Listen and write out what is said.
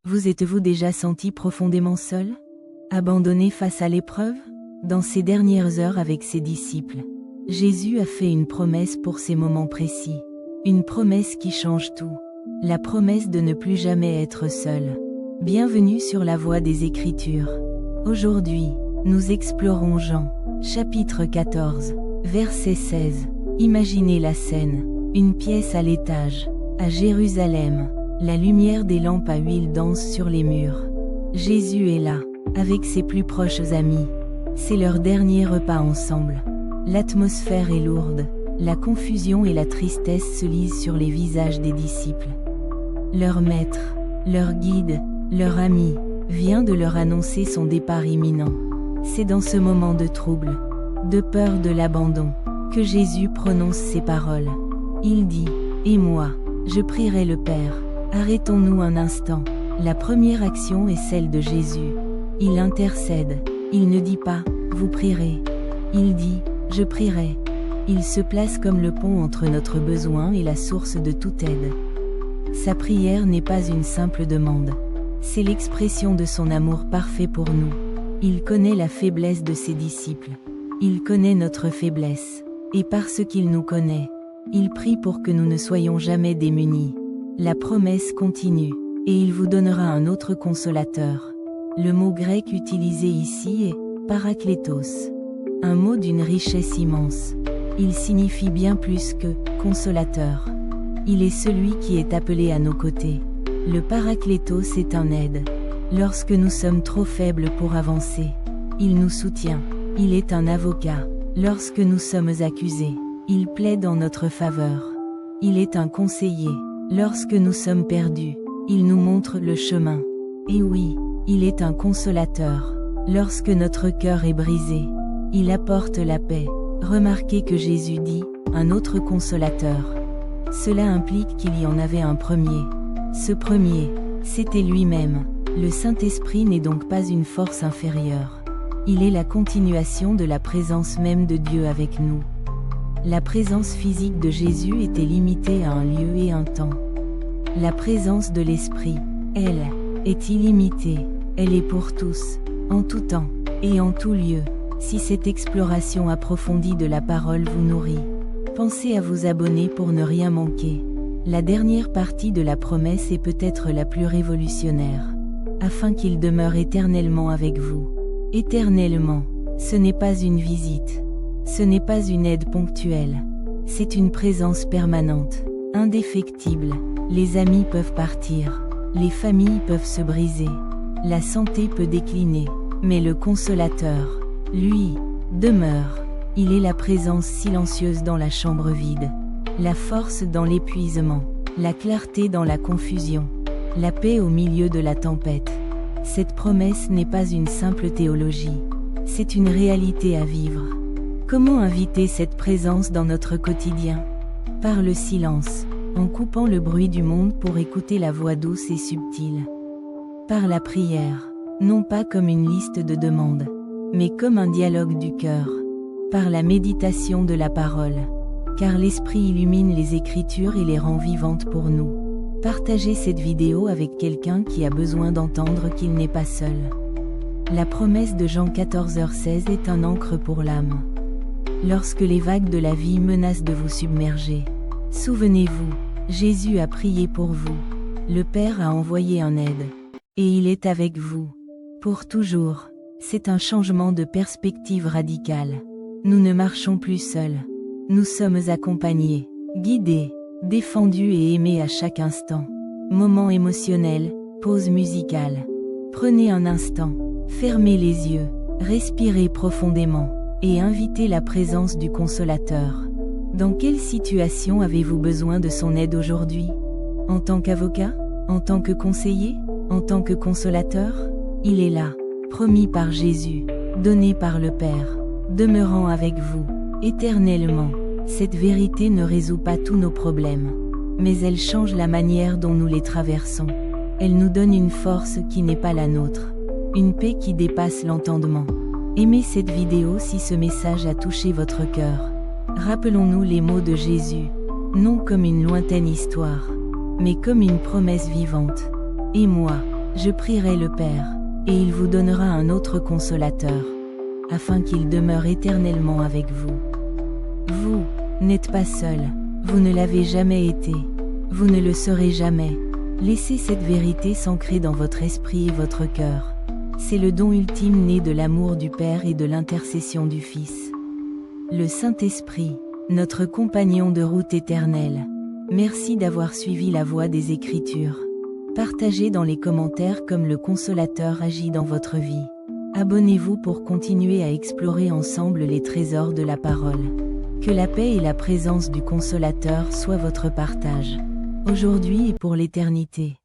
Vous êtes-vous déjà senti profondément seul? Abandonné face à l'épreuve? Dans ces dernières heures avec ses disciples, Jésus a fait une promesse pour ces moments précis. Une promesse qui change tout. La promesse de ne plus jamais être seul. Bienvenue sur la voie des Écritures. Aujourd'hui, nous explorons Jean, chapitre 14, verset 16. Imaginez la scène. Une pièce à l'étage, à Jérusalem. La lumière des lampes à huile danse sur les murs. Jésus est là, avec ses plus proches amis. C'est leur dernier repas ensemble. L'atmosphère est lourde. La confusion et la tristesse se lisent sur les visages des disciples. Leur maître, leur guide, leur ami, vient de leur annoncer son départ imminent. C'est dans ce moment de trouble, de peur de l'abandon, que Jésus prononce ces paroles. Il dit, « Et moi, je prierai le Père. » Arrêtons-nous un instant. La première action est celle de Jésus. Il intercède. Il ne dit pas, « Vous prierez ». Il dit, « Je prierai ». Il se place comme le pont entre notre besoin et la source de toute aide. Sa prière n'est pas une simple demande. C'est l'expression de son amour parfait pour nous. Il connaît la faiblesse de ses disciples. Il connaît notre faiblesse. Et parce qu'il nous connaît, il prie pour que nous ne soyons jamais démunis. La promesse continue, et il vous donnera un autre consolateur. Le mot grec utilisé ici est « paraklétos », un mot d'une richesse immense. Il signifie bien plus que « consolateur ». Il est celui qui est appelé à nos côtés. Le paraklétos est un aide. Lorsque nous sommes trop faibles pour avancer, il nous soutient. Il est un avocat. Lorsque nous sommes accusés, il plaide en notre faveur. Il est un conseiller. Lorsque nous sommes perdus, il nous montre le chemin. Et oui, il est un consolateur. Lorsque notre cœur est brisé, il apporte la paix. Remarquez que Jésus dit, un autre consolateur. Cela implique qu'il y en avait un premier. Ce premier, c'était lui-même. Le Saint-Esprit n'est donc pas une force inférieure. Il est la continuation de la présence même de Dieu avec nous. La présence physique de Jésus était limitée à un lieu et un temps. La présence de l'Esprit, elle, est illimitée. Elle est pour tous, en tout temps, et en tout lieu. Si cette exploration approfondie de la parole vous nourrit, pensez à vous abonner pour ne rien manquer. La dernière partie de la promesse est peut-être la plus révolutionnaire. Afin qu'il demeure éternellement avec vous. Éternellement, ce n'est pas une visite. Ce n'est pas une aide ponctuelle. C'est une présence permanente, indéfectible. Les amis peuvent partir. Les familles peuvent se briser. La santé peut décliner. Mais le consolateur, lui, demeure. Il est la présence silencieuse dans la chambre vide. La force dans l'épuisement. La clarté dans la confusion. La paix au milieu de la tempête. Cette promesse n'est pas une simple théologie. C'est une réalité à vivre. Comment inviter cette présence dans notre quotidien? Par le silence, en coupant le bruit du monde pour écouter la voix douce et subtile. Par la prière, non pas comme une liste de demandes, mais comme un dialogue du cœur. Par la méditation de la parole, car l'Esprit illumine les Écritures et les rend vivantes pour nous. Partagez cette vidéo avec quelqu'un qui a besoin d'entendre qu'il n'est pas seul. La promesse de Jean 14h16 est un ancre pour l'âme. Lorsque les vagues de la vie menacent de vous submerger, souvenez-vous, Jésus a prié pour vous. Le Père a envoyé un aide. Et il est avec vous. Pour toujours. C'est un changement de perspective radical. Nous ne marchons plus seuls. Nous sommes accompagnés, guidés, défendus et aimés à chaque instant. Moment émotionnel, pause musicale. Prenez un instant, fermez les yeux, respirez profondément, et invitez la présence du Consolateur. Dans quelle situation avez-vous besoin de son aide aujourd'hui? En tant qu'avocat? En tant que conseiller? En tant que consolateur? Il est là, promis par Jésus, donné par le Père, demeurant avec vous, éternellement. Cette vérité ne résout pas tous nos problèmes, mais elle change la manière dont nous les traversons. Elle nous donne une force qui n'est pas la nôtre, une paix qui dépasse l'entendement. Aimez cette vidéo si ce message a touché votre cœur. Rappelons-nous les mots de Jésus, non comme une lointaine histoire, mais comme une promesse vivante. Et moi, Je prierai le Père, et il vous donnera un autre consolateur, afin qu'il demeure éternellement avec vous. Vous n'êtes pas seul, vous ne l'avez jamais été, vous ne le serez jamais. Laissez cette vérité s'ancrer dans votre esprit et votre cœur. C'est le don ultime né de l'amour du Père et de l'intercession du Fils. Le Saint-Esprit, notre compagnon de route éternelle. Merci d'avoir suivi la voie des Écritures. Partagez dans les commentaires comme le Consolateur agit dans votre vie. Abonnez-vous pour continuer à explorer ensemble les trésors de la parole. Que la paix et la présence du Consolateur soient votre partage, aujourd'hui et pour l'éternité.